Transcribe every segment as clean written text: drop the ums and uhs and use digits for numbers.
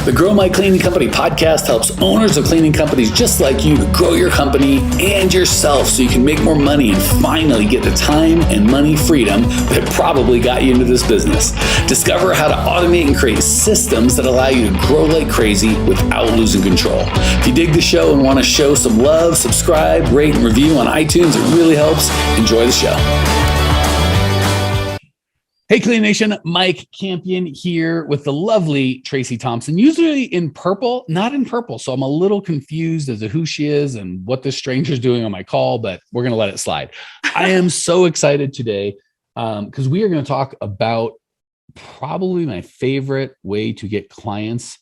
The Grow My Cleaning Company podcast helps owners of cleaning companies just like you to grow your company and yourself so you can make more money and finally get the time and money freedom that probably got you into this business. Discover how to automate and create systems that allow you to grow like crazy without losing control. If you dig the show and want to show some love, subscribe, rate, and review on iTunes. It really helps. Enjoy the show. Hey, Clean Nation, Mike Campion here with the lovely Tracey Thompson, usually in purple, not in purple. So I'm a little confused as to who she is and what this stranger's doing on my call, but we're going to let it slide. I am so excited today because we are going to talk about probably my favorite way to get clients.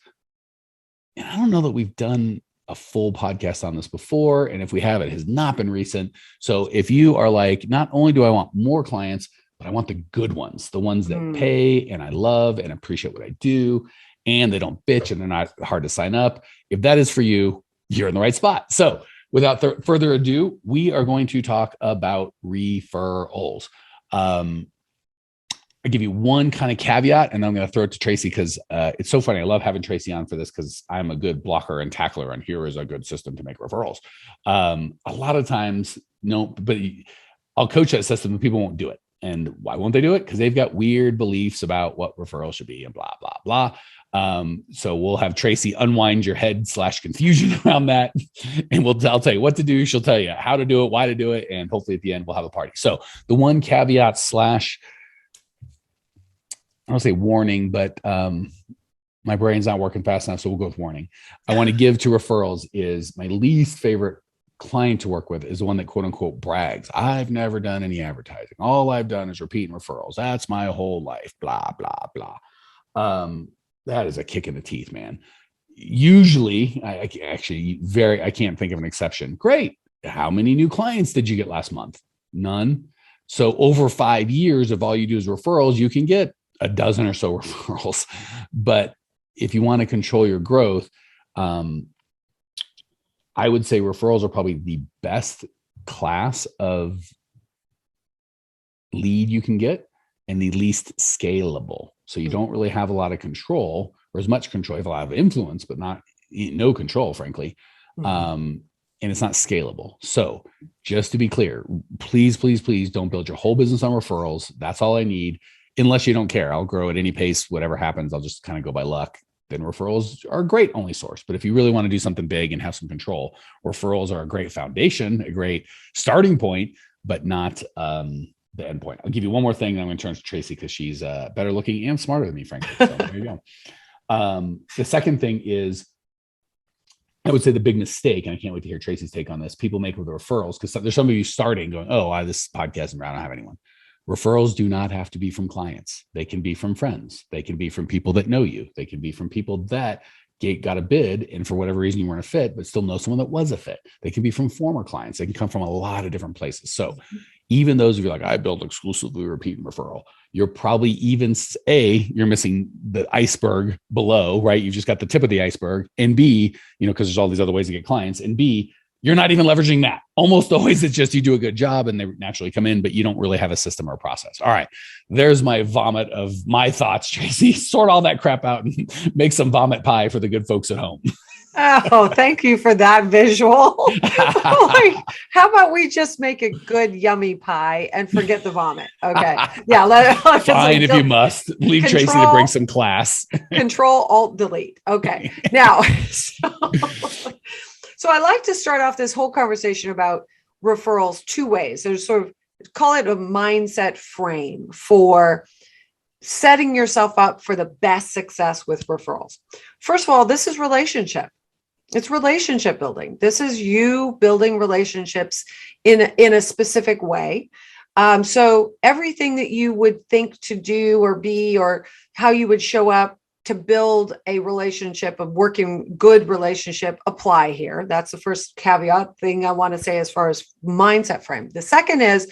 And I don't know that we've done a full podcast on this before. And if we have, it has not been recent. So if you are like, not only do I want more clients, but I want the good ones, the ones that pay and I love and appreciate what I do, and they don't bitch and they're not hard to sign up. If that is for you, you're in the right spot. So without further ado, we are going to talk about referrals. I give you one kind of caveat, and then I'm going to throw it to Tracey because it's so funny. I love having Tracey on for this because I'm a good blocker and tackler, and here is a good system to make referrals. A lot of times, no, but I'll coach that system and people won't do it. And why won't they do it? Because they've got weird beliefs about what referrals should be and blah, blah, blah. So we'll have Tracey unwind your head / confusion around that. And I'll tell you what to do. She'll tell you how to do it, why to do it. And hopefully at the end, we'll have a party. So the one caveat / I don't say warning, but my brain's not working fast enough. So we'll go with warning. I want to give to referrals is my least favorite client to work with is the one that quote unquote brags. I've never done any advertising. All I've done is repeating referrals. That's my whole life. Blah, blah, blah. That is a kick in the teeth, man. Usually I can't think of an exception. Great. How many new clients did you get last month? None. So over 5 years, if all you do is referrals, you can get a dozen or so referrals. But if you want to control your growth, I would say referrals are probably the best class of lead you can get and the least scalable. So you don't really have a lot of control or as much control. You have a lot of influence, but no control, frankly. And it's not scalable. So just to be clear, please, please, please don't build your whole business on referrals. That's all I need. Unless you don't care. I'll grow at any pace. Whatever happens, I'll just kind of go by luck. Then referrals are a great only source. But if you really want to do something big and have some control, referrals are a great foundation, a great starting point, but not the end point. I'll give you one more thing. And I'm going to turn to Tracey because she's better looking and smarter than me, frankly. So there you go. The second thing is, I would say the big mistake, and I can't wait to hear Tracey's take on this, people make with the referrals, because there's some of you starting going, this podcast, I don't have anyone. Referrals do not have to be from clients. They can be from friends. They can be from people that know you. They can be from people that got a bid and for whatever reason you weren't a fit, but still know someone that was a fit. They can be from former clients. They can come from a lot of different places. So even those of you like, I build exclusively repeat and referral, you're probably you're missing the iceberg below, right? You've just got the tip of the iceberg. And B, because there's all these other ways to get clients. And B, you're not even leveraging that. Almost always it's just you do a good job and they naturally come in, but you don't really have a system or a process. All right. There's my vomit of my thoughts, Tracey. Sort all that crap out and make some vomit pie for the good folks at home. Oh, thank you for that visual. How about we just make a good yummy pie and forget the vomit? Okay. Yeah. Fine, if you must. Leave Tracey to bring some class. Control, Alt, Delete. Okay. Now, so I like to start off this whole conversation about referrals two ways. There's sort of, call it a mindset frame for setting yourself up for the best success with referrals. First of all, this is relationship. It's relationship building. This is you building relationships in a specific way. So everything that you would think to do or be, or how you would show up to build a relationship, good relationship, apply here. That's the first caveat thing I want to say as far as mindset frame. The second is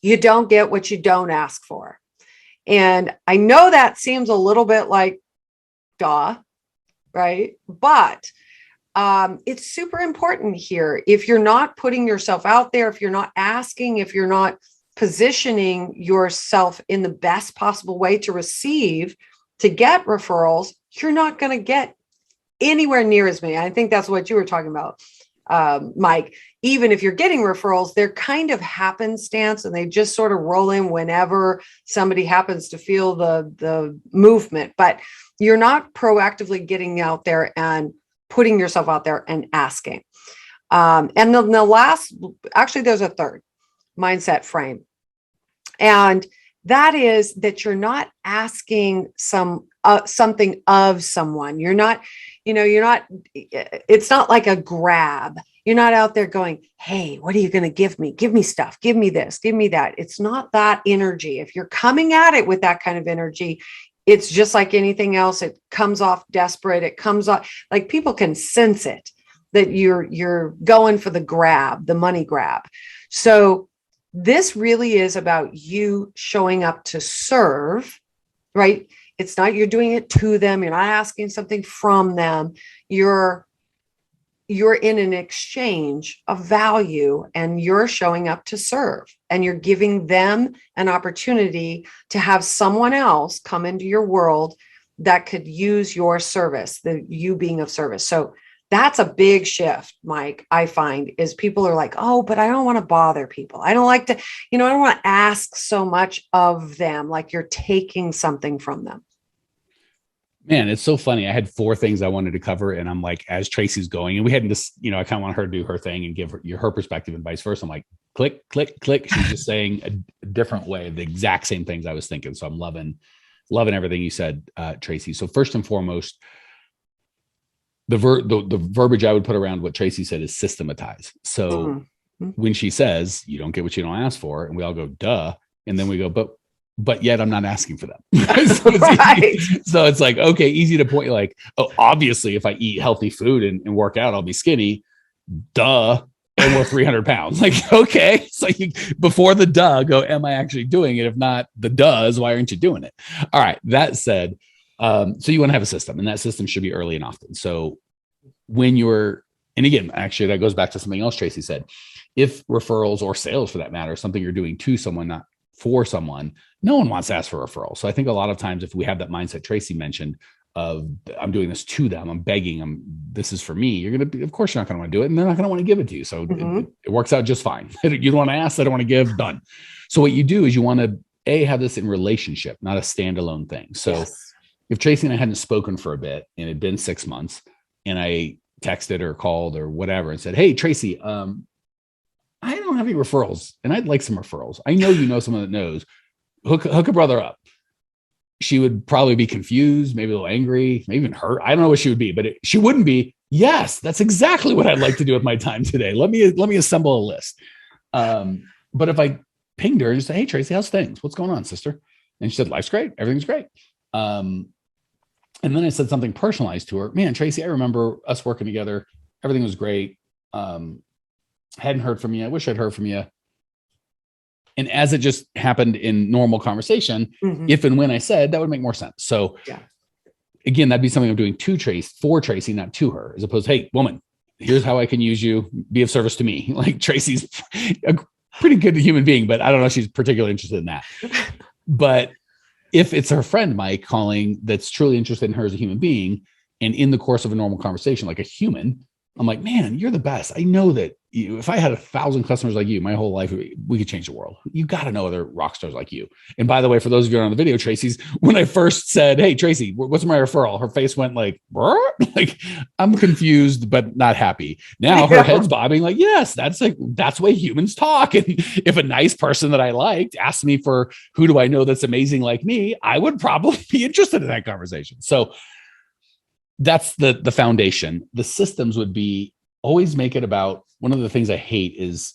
you don't get what you don't ask for. And I know that seems a little bit like, duh, right? But it's super important here. If you're not putting yourself out there, if you're not asking, if you're not positioning yourself in the best possible way to receive to get referrals, you're not going to get anywhere near as many. I think that's what you were talking about, Mike. Even if you're getting referrals, they're kind of happenstance and they just sort of roll in whenever somebody happens to feel the movement. But you're not proactively getting out there and putting yourself out there and asking. And then the last, actually, there's a third mindset frame. And that is that you're not asking something of someone. You're not, it's not like a grab. You're not out there going, hey, what are you going to give me? Give me stuff. Give me this. Give me that. It's not that energy. If you're coming at it with that kind of energy, it's just like anything else. It comes off desperate. It comes off like people can sense it, that you're going for the grab, the money grab. So this really is about you showing up to serve, right? It's not you're doing it to them. You're not asking something from them. You're in an exchange of value and you're showing up to serve, and you're giving them an opportunity to have someone else come into your world that could use your service, you being of service. So that's a big shift, Mike, I find, is people are like, oh, but I don't want to bother people. I don't like to, I don't want to ask so much of them, like you're taking something from them. Man, it's so funny. I had 4 things I wanted to cover, and I'm like, as Tracey's going, and we hadn't just, I kind of want her to do her thing and give her perspective and vice versa. I'm like, click, click, click. She's just saying a different way, the exact same things I was thinking. So I'm loving everything you said, Tracey. So first and foremost, the verbiage I would put around what Tracey said is systematize. So when she says you don't get what you don't ask for, and we all go, duh. And then we go, but yet I'm not asking for them. So it's like, okay, easy to point, like, oh, obviously if I eat healthy food and work out, I'll be skinny. Duh. And we're 300 pounds. Like, okay. So before the duh, go, am I actually doing it? If not, the does, why aren't you doing it? All right. That said, so you want to have a system, and that system should be early and often. So when and again, actually that goes back to something else Tracey said. If referrals or sales for that matter, something you're doing to someone, not for someone, no one wants to ask for referrals. So I think a lot of times if we have that mindset Tracey mentioned of I'm doing this to them, I'm begging them, this is for me, you're going to, of course, you're not going to want to do it, and they're not going to want to give it to you. So it works out just fine. You don't want to ask, I don't want to give, done. So what you do is you want to have this in relationship, not a standalone thing. So if Tracey and I hadn't spoken for a bit and it'd been 6 months, and I texted or called or whatever and said, hey, Tracey, I don't have any referrals and I'd like some referrals. I know you know someone that knows. Hook a brother up. She would probably be confused, maybe a little angry, maybe even hurt. I don't know what she would be, but she wouldn't be. Yes, that's exactly what I'd like to do with my time today. Let me assemble a list. But if I pinged her and just say, hey, Tracey, how's things? What's going on, sister? And she said, life's great. Everything's great. And then I said something personalized to her. Man, Tracey, I remember us working together. Everything was great. Hadn't heard from you. I wish I'd heard from you. And as it just happened in normal conversation, if and when I said, that would make more sense. So again, that'd be something I'm doing for Tracey, not to her, as opposed to, hey, woman, here's how I can use you, be of service to me. Like Tracey's a pretty good human being, but I don't know if she's particularly interested in that. But if it's her friend, Mike, calling, that's truly interested in her as a human being, and in the course of a normal conversation, like a human, I'm like, man, you're the best. I know that if I had 1,000 customers like you, my whole life, we could change the world. You got to know other rock stars like you. And by the way, for those of you on the video, Tracey's, when I first said, hey, Tracey, what's my referral? Her face went like, like I'm confused, but not happy. Now her head's bobbing like, yes, that's the way humans talk. And if a nice person that I liked asked me for who do I know that's amazing like me, I would probably be interested in that conversation. So that's the foundation. The systems would be always make it about, one of the things I hate is,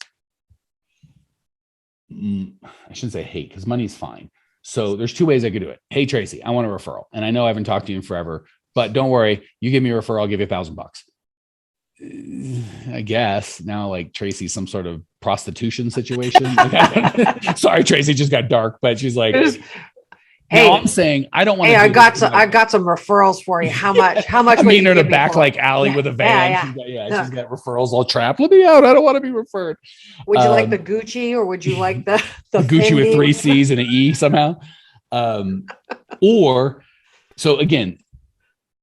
I shouldn't say hate because money's fine. So there's 2 ways I could do it. Hey, Tracey, I want a referral. And I know I haven't talked to you in forever, but don't worry. You give me a referral, I'll give you $1,000. I guess now like Tracey's some sort of prostitution situation. Sorry, Tracey, just got dark, but she's like, hey, I'm saying I don't want to. Hey, I got some referrals for you. How much? I'm meeting her in a back like alley with a van. She's got referrals all trapped. Let me out. I don't want to be referred. Would you like the Gucci, or would you like the Gucci with 3 C's and an E somehow? Or So again,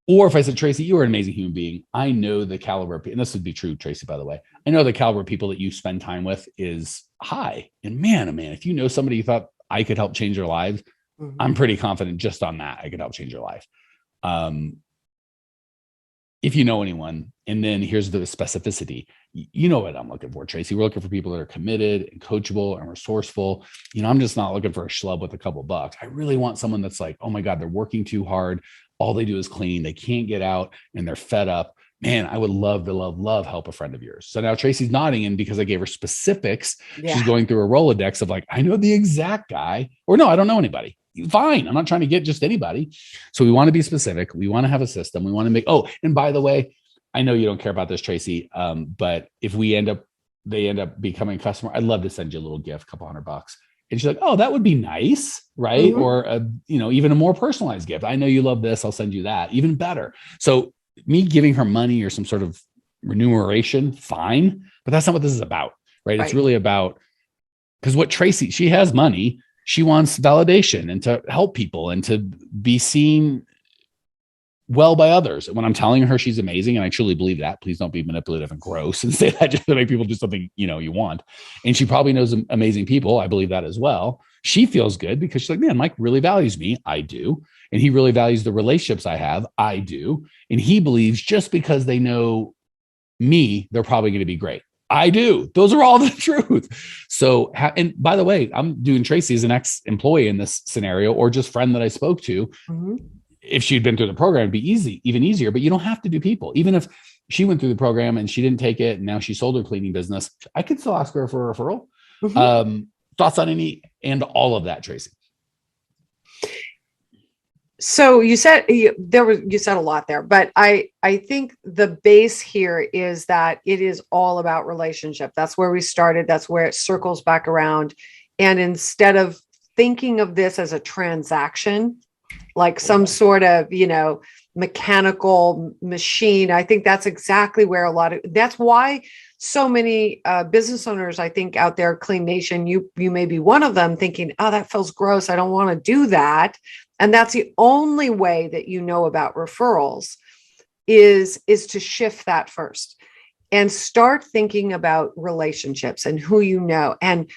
or if I said, Tracey, you are an amazing human being. I know the caliber, and this would be true, Tracey, by the way. I know the caliber of people that you spend time with is high. And man, oh man, if you know somebody you thought I could help change their lives, I'm pretty confident just on that I could help change your life. If you know anyone, and then here's the specificity. You know what I'm looking for, Tracey. We're looking for people that are committed and coachable and resourceful. I'm just not looking for a schlub with a couple bucks. I really want someone that's like, oh my God, they're working too hard. All they do is clean. They can't get out and they're fed up. Man, I would love to help a friend of yours. So now Tracey's nodding, and because I gave her specifics, she's going through a Rolodex of like, I know the exact guy, or no, I don't know anybody. Fine. I'm not trying to get just anybody. So we want to be specific. We want to have a system. We want to make, and by the way, I know you don't care about this, Tracey. But if they end up becoming a customer, I'd love to send you a little gift, a couple $100. And she's like, oh, that would be nice. Right. Or, even a more personalized gift. I know you love this. I'll send you that. Even better. So me giving her money or some sort of remuneration, fine. But that's not what this is about. Right. It's really about, because what Tracey, she has money. She wants validation and to help people and to be seen well by others. When I'm telling her she's amazing, and I truly believe that, please don't be manipulative and gross and say that just to make people do something, you want. And she probably knows amazing people. I believe that as well. She feels good because she's like, man, Mike really values me. I do. And he really values the relationships I have. I do. And he believes just because they know me, they're probably going to be great. I do. Those are all the truth. So, and by the way, I'm doing Tracey as an ex-employee in this scenario, or just friend that I spoke to. If she'd been through the program, it'd be even easier, but you don't have to do people. Even if she went through the program and she didn't take it, and now she sold her cleaning business, I could still ask her for a referral. Thoughts on any and all of that, Tracey? So you said you said a lot there, but I think the base here is that it is all about relationship. That's where we started. That's where it circles back around. And instead of thinking of this as a transaction, like some sort of, mechanical machine, I think that's exactly where that's why so many business owners, I think, out there, Clean Nation, you may be one of them, thinking, oh, that feels gross. I don't want to do that. And that's the only way that you know about referrals is to shift that first and start thinking about relationships and who you know. And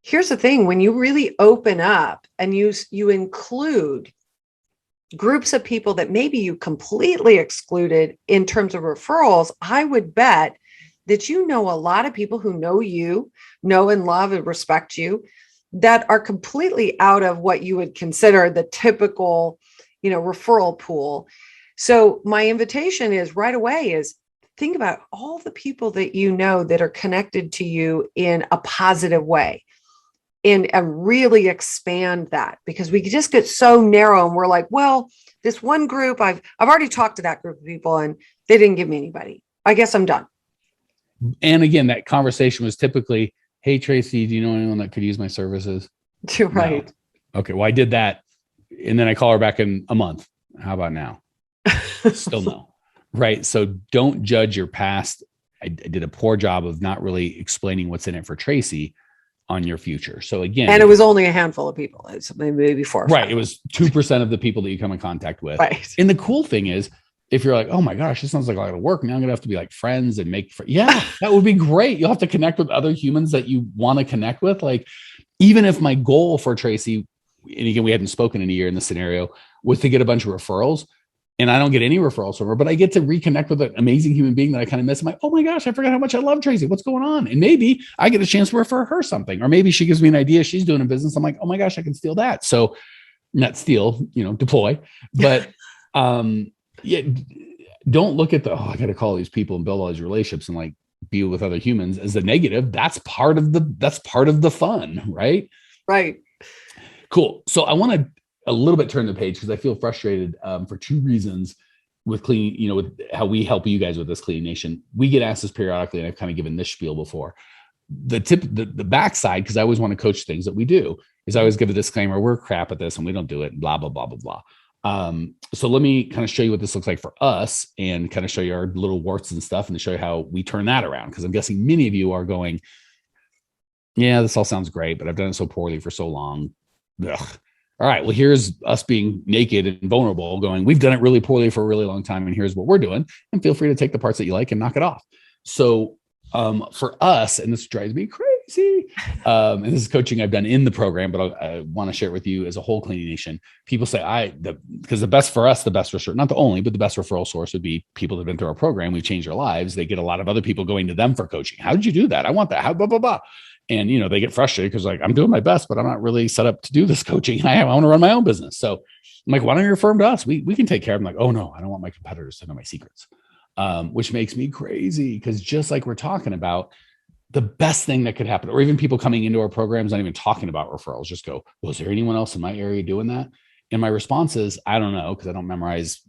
here's the thing, when you really open up and you include groups of people that maybe you completely excluded in terms of referrals, I would bet that a lot of people who know you, know and love and respect you, that are completely out of what you would consider the typical, referral pool. So my invitation is right away is think about all the people that you know that are connected to you in a positive way. And really expand that, because we just get so narrow and we're like, well, this one group, I've already talked to that group of people and they didn't give me anybody. I guess I'm done. And again, that conversation was typically, hey, Tracey, do you know anyone that could use my services? Right. No. Okay. Well, I did that. And then I call her back in a month. How about now? Still no. Right. So don't judge your past. I did a poor job of not really explaining what's in it for Tracey on your future. So again, and it was only a handful of people. It's maybe 4 or 5. Right. It was 2% of the people that you come in contact with. Right. And the cool thing is, if you're like, oh my gosh, this sounds like a lot of work. Now I'm going to have to be like friends and yeah, that would be great. You'll have to connect with other humans that you want to connect with. Like, even if my goal for Tracey, and again, we hadn't spoken in a year in this scenario, was to get a bunch of referrals, and I don't get any referrals from her, but I get to reconnect with an amazing human being that I kind of miss. I'm like, oh my gosh, I forgot how much I love Tracey. What's going on? And maybe I get a chance to refer her something, or maybe she gives me an idea. She's doing a business. I'm like, oh my gosh, I can steal that. So not steal, deploy, but yeah, don't look at I got to call these people and build all these relationships and like be with other humans as a negative. That's part of the fun, right? Right. Cool. So I want to a little bit turn the page, because I feel frustrated for 2 reasons with Clean, with how we help you guys with this Clean Nation. We get asked this periodically, and I've kind of given this spiel before. The backside, because I always want to coach things that we do, is I always give a disclaimer: we're crap at this and we don't do it, and blah, blah, blah, blah, blah. So let me kind of show you what this looks like for us, and kind of show you our little warts and stuff, and to show you how we turn that around. Because I'm guessing many of you are going, yeah, this all sounds great, but I've done it so poorly for so long. Ugh. all right, well, here's us being naked and vulnerable, going, we've done it really poorly for a really long time, and here's what we're doing. And feel free to take the parts that you like and knock it off. So for us, and this drives me crazy, and this is coaching I've done in the program, but I want to share it with you as a whole Cleaning Nation. People say, because the best for us, the best referral, not the only, but the best referral source would be people that have been through our program. We've changed their lives. They get a lot of other people going to them for coaching. How did you do that? I want that. How, blah, blah, blah. And, they get frustrated because like, I'm doing my best, but I'm not really set up to do this coaching. I want to run my own business. So I'm like, why don't you refer them to us? We can take care of them. Like, oh no, I don't want my competitors to know my secrets. Which makes me crazy, because just like we're talking about, the best thing that could happen, or even people coming into our programs, not even talking about referrals, just go, well, is there anyone else in my area doing that? And my response is, I don't know, because I don't memorize,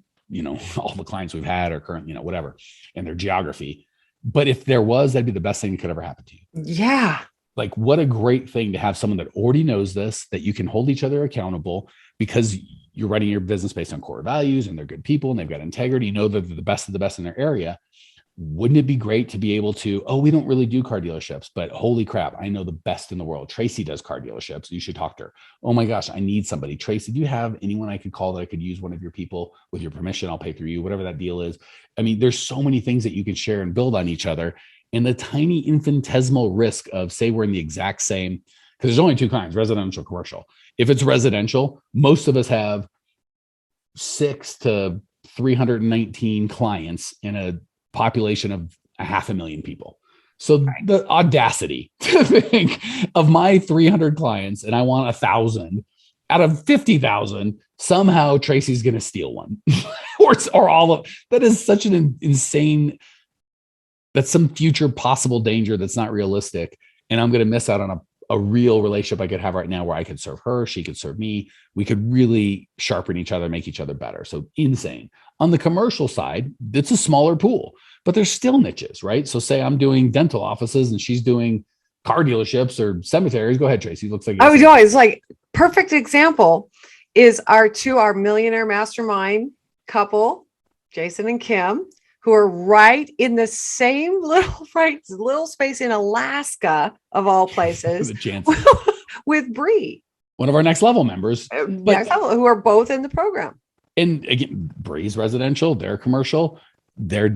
all the clients we've had or current, whatever, and their geography. But if there was, that'd be the best thing that could ever happen to you. Yeah. Like, what a great thing to have someone that already knows this, that you can hold each other accountable, because you're running your business based on core values and they're good people and they've got integrity. They're the best of the best in their area. Wouldn't it be great to be able to, oh, we don't really do car dealerships, but holy crap, I know the best in the world. Tracey does car dealerships. You should talk to her. Oh my gosh, I need somebody. Tracey, do you have anyone I could call that I could use one of your people? With your permission, I'll pay through you, whatever that deal is. I mean, there's so many things that you can share and build on each other. And the tiny infinitesimal risk of, say, we're in the exact same, because there's only two kinds, residential, commercial. If it's residential, most of us have 6 to 319 clients in a population of 500,000 people. So the audacity to think of my 300 clients and I want 1,000 out of 50,000, somehow Tracey's going to steal one or all of that is such an insane, that's some future possible danger that's not realistic. And I'm going to miss out on a real relationship I could have right now, where I could serve her, she could serve me. We could really sharpen each other, make each other better. So insane. On the commercial side, it's a smaller pool, but there's still niches, right? So say I'm doing dental offices and she's doing car dealerships or cemeteries. Go ahead, Tracey. Looks like I was always like, perfect example is our millionaire mastermind couple, Jason and Kim, who are right in the same little space in Alaska, of all places, with Bree, one of our next level members, who are both in the program. And again, Bree's residential, they're commercial, they're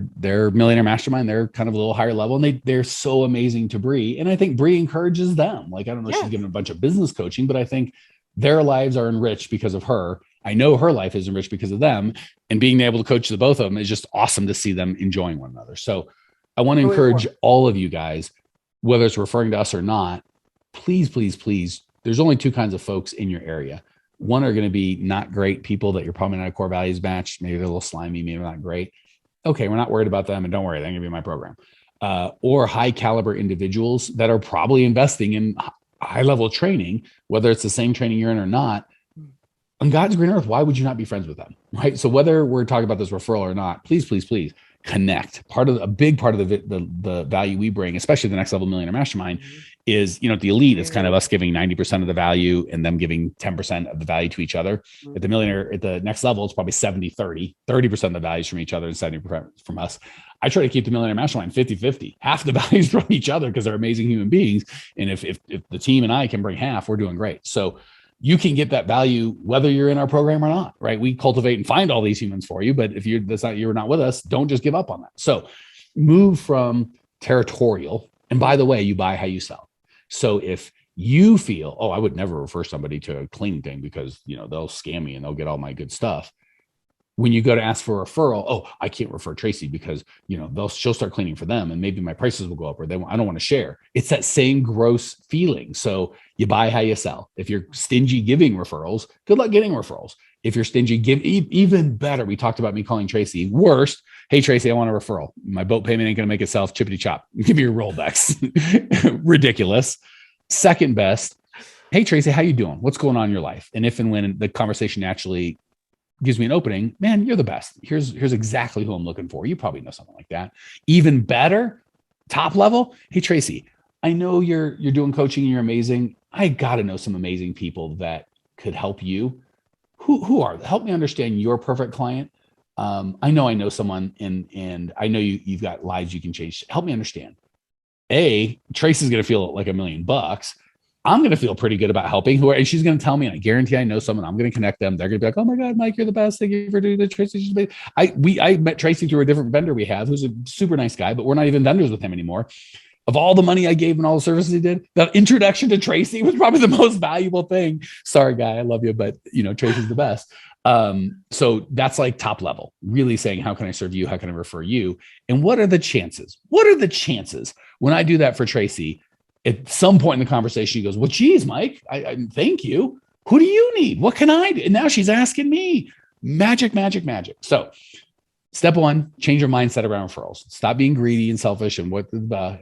millionaire mastermind. They're kind of a little higher level, and they're so amazing to Bree. And I think Bree encourages them. Like, I don't know if she's given a bunch of business coaching, but I think their lives are enriched because of her. I know her life is enriched because of them, and being able to coach the both of them is just awesome to see them enjoying one another. So I want to encourage all of you guys, whether it's referring to us or not, please, please, please. There's only two kinds of folks in your area. One are going to be not great people that you're probably not a core values match. Maybe they're a little slimy, maybe not great. Okay, we're not worried about them, and don't worry, they're going to be in my program. Or high caliber individuals that are probably investing in high level training, whether it's the same training you're in or not. On God's green earth, why would you not be friends with them, right? So whether we're talking about this referral or not, please, please, please connect. A big part of the value we bring, especially the next level millionaire mastermind, is, at the elite, it's kind of us giving 90% of the value and them giving 10% of the value to each other. At the next level, it's probably 30% of the values from each other and 70% from us. I try to keep the millionaire mastermind 50-50, half the values from each other, because they're amazing human beings. And if the team and I can bring half, we're doing great. So you can get that value whether you're in our program or not, right? We cultivate and find all these humans for you, but if you're not with us, don't just give up on that. So move from territorial. And by the way, you buy how you sell. So if you feel, oh, I would never refer somebody to a cleaning thing because, they'll scam me and they'll get all my good stuff. When you go to ask for a referral, oh, I can't refer Tracey because, she'll start cleaning for them and maybe my prices will go up, or I don't want to share. It's that same gross feeling. So you buy how you sell. If you're stingy giving referrals, good luck getting referrals. If you're stingy, even better. We talked about me calling Tracey. Worst, hey, Tracey, I want a referral. My boat payment ain't going to make itself, chippity chop. Give me your Rollerbacks. Ridiculous. Second best, hey, Tracey, how you doing? What's going on in your life? And if and when the conversation naturally gives me an opening, man, you're the best. Here's exactly who I'm looking for. You probably know something like that. Even better, top level. Hey, Tracey, I know you're doing coaching and you're amazing. I got to know some amazing people that could help you. Who are? Help me understand your perfect client. I know someone, and I know you've got lives you can change. Help me understand. Tracey's going to feel like $1 million. I'm going to feel pretty good about helping who, and she's going to tell me, and I guarantee I know someone, I'm going to connect them. They're going to be like, oh my God, Mike, you're the best. Thank you for doing the Tracy. I met Tracy through a different vendor we have, who's a super nice guy, but we're not even vendors with him anymore. Of all the money I gave and all the services he did, the introduction to Tracy was probably the most valuable thing. Sorry, guy, I love you, but Tracy's the best. So that's like top level, really saying, how can I serve you? How can I refer you? And what are the chances? What are the chances when I do that for Tracy? At some point in the conversation, he goes, well, geez, Mike, I thank you. Who do you need? What can I do? And now she's asking me. Magic, magic, magic. So step one, change your mindset around referrals. Stop being greedy and selfish and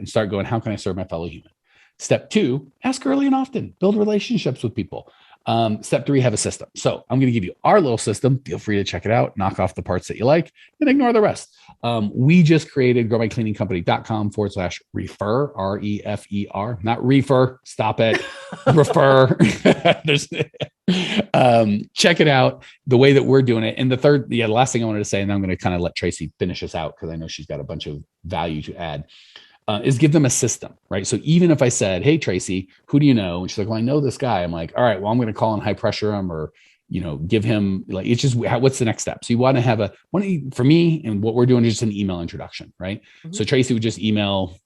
start going, how can I serve my fellow human? Step two, ask early and often. Build relationships with people. Step three, have a system. So I'm going to give you our little system. Feel free to check it out, knock off the parts that you like, and ignore the rest. We just created growmycleaningcompany.com/refer, REFER, not refer. Stop it. Refer. Check it out the way that we're doing it. And the last thing I wanted to say, and I'm going to kind of let Tracy finish us out because I know she's got a bunch of value to add. Is give them a system, right? So even if I said, hey, Tracy, who do you know? And she's like, well, I know this guy. I'm like, all right, well, I'm going to call and high pressure him or, give him like, it's just, what's the next step? So you want to have for me, and what we're doing is just an email introduction, right? Mm-hmm. So Tracy would just email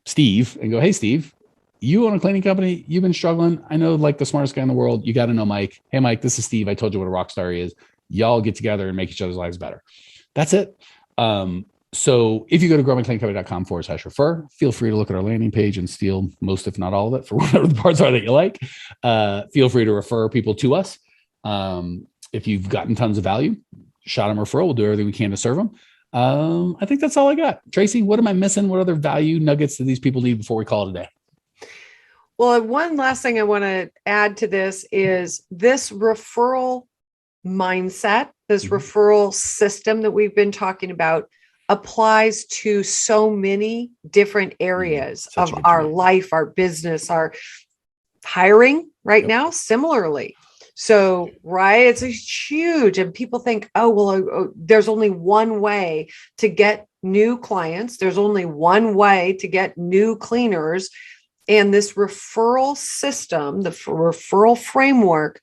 Steve and go, hey, Steve, you own a cleaning company. You've been struggling. I know like the smartest guy in the world. You got to know Mike. Hey, Mike, this is Steve. I told you what a rock star is. Y'all get together and make each other's lives better. That's it. So if you go to growmycleaningcompany.com/refer, feel free to look at our landing page and steal most, if not all of it, for whatever the parts are that you like. Feel free to refer people to us. If you've gotten tons of value, shot them referral. We'll do everything we can to serve them. I think that's all I got. Tracy, what am I missing? What other value nuggets do these people need before we call it a day? Well, one last thing I want to add to this is this referral mindset, this referral system that we've been talking about applies to so many different areas of our life, our business, our hiring right now, similarly. So, right, it's a huge, and people think, oh, well, there's only one way to get new clients. There's only one way to get new cleaners. And this referral system, the referral framework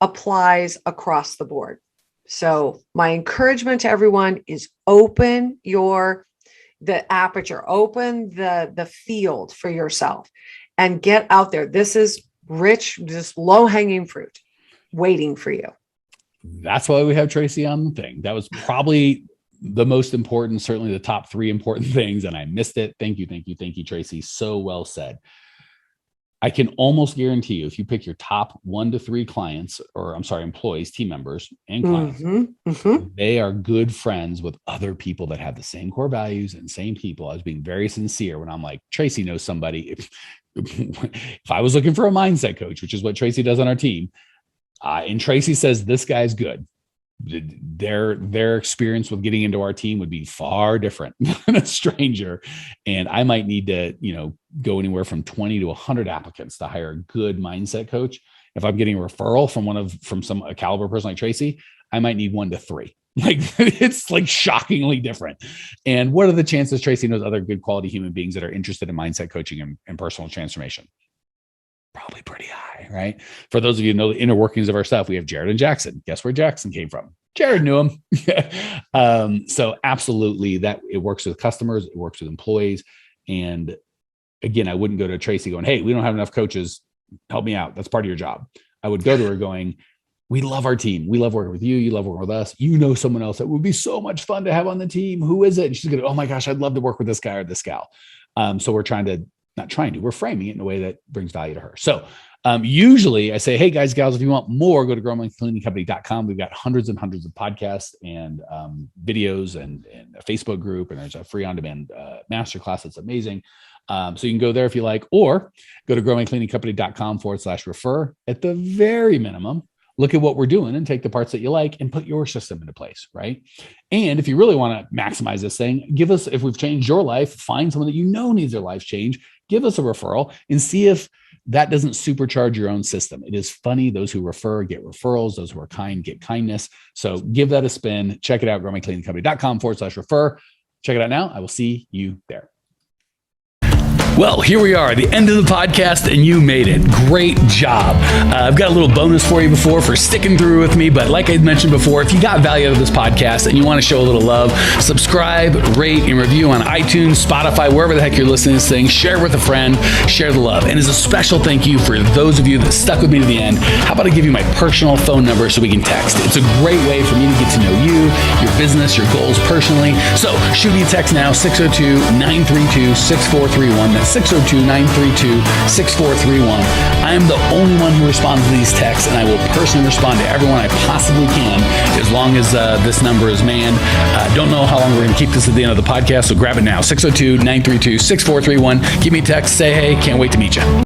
applies across the board. So my encouragement to everyone is open the aperture, open the field for yourself and get out there. This is rich, just low-hanging fruit waiting for you. That's why we have Tracy on the thing. That was probably the most important, certainly the top 3 important things, and I missed it. Thank you, Tracy. So well said. I can almost guarantee you, if you pick your top 1 to 3 clients, employees, team members, and clients, they are good friends with other people that have the same core values and same people. I was being very sincere when I'm like, Tracy knows somebody. If I was looking for a mindset coach, which is what Tracy does on our team, and Tracy says, this guy's good, their experience with getting into our team would be far different than a stranger. And I might need to, go anywhere from 20 to 100 applicants to hire a good mindset coach. If I'm getting a referral from a caliber person like Tracy, I might need 1 to 3. Like it's like shockingly different. And what are the chances Tracy knows other good quality human beings that are interested in mindset coaching and personal transformation? Probably pretty high, right? For those of you who know the inner workings of our stuff, we have Jared and Jackson. Guess where Jackson came from? Jared knew him. So absolutely, that it works with customers, it works with employees. And again, I wouldn't go to Tracy going, hey, we don't have enough coaches. Help me out. That's part of your job. I would go to her going, we love our team. We love working with you. You love working with us. You know someone else that would be so much fun to have on the team. Who is it? And she's going to, oh my gosh, I'd love to work with this guy or this gal. So we're we're framing it in a way that brings value to her. So usually I say, hey guys, gals, if you want more, go to growmycleaningcompany.com. We've got hundreds and hundreds of podcasts and videos and a Facebook group. And there's a free on-demand masterclass that's amazing. So you can go there if you like, or go to growmycleaningcompany.com/refer. At the very minimum, look at what we're doing and take the parts that you like and put your system into place, right? And if you really want to maximize this thing, if we've changed your life, find someone that you know needs their life change, give us a referral and see if that doesn't supercharge your own system. It is funny. Those who refer get referrals. Those who are kind get kindness. So give that a spin. Check it out, growmycleaningcompany.com/refer. Check it out now. I will see you there. Well, here we are, the end of the podcast, and you made it. Great job. I've got a little bonus for you for sticking through with me. But like I mentioned before, if you got value out of this podcast and you want to show a little love, subscribe, rate, and review on iTunes, Spotify, wherever the heck you're listening to this thing. Share with a friend. Share the love. And as a special thank you for those of you that stuck with me to the end, how about I give you my personal phone number so we can text? It's a great way for me to get to know you, your business, your goals personally. So shoot me a text now, 602-932-6431. That's 602-932-6431. I am the only one who responds to these texts, and I will personally respond to everyone I possibly can as long as this number is manned. Don't know how long we're going to keep this at the end of the podcast, so grab it now, 602-932-6431. Give me a text, say hey, can't wait to meet you.